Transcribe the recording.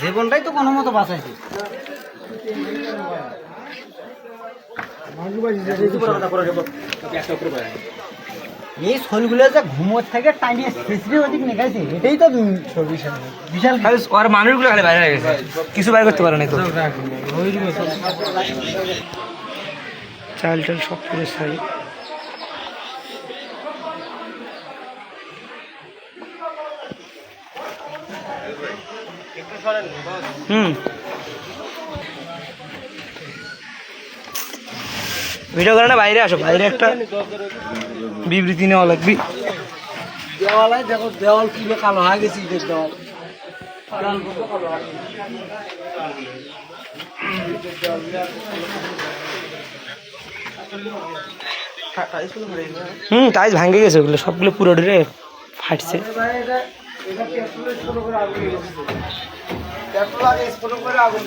জীবনটাই তো কোনো মতো বাঁচাইছে। এই শোলগুলো যে ঘুমোর থেকে টাইনিয়ে শেষরি ওদিক নেগাইছে, এটাই তো বিশাল। আর মানুষগুলো খালি বাইরে গেছে, কিছু বাইর করতে পারে না তো। চাল টাল সব পুরো সাই। ভিডিও করে না, বাইরে আসো, বাইরে একটা বিবৃতি নেওয়া লাগবে। দেওয়ালে দেখো, দেওয়াল পুরো কালো হয়ে গেছে, ইটের দেওয়াল। টাইলস ভাঙে গেছে, ওগুলো সবগুলো পুরো ডরে ফাটছে। এটা পেট্রোল করে আগুন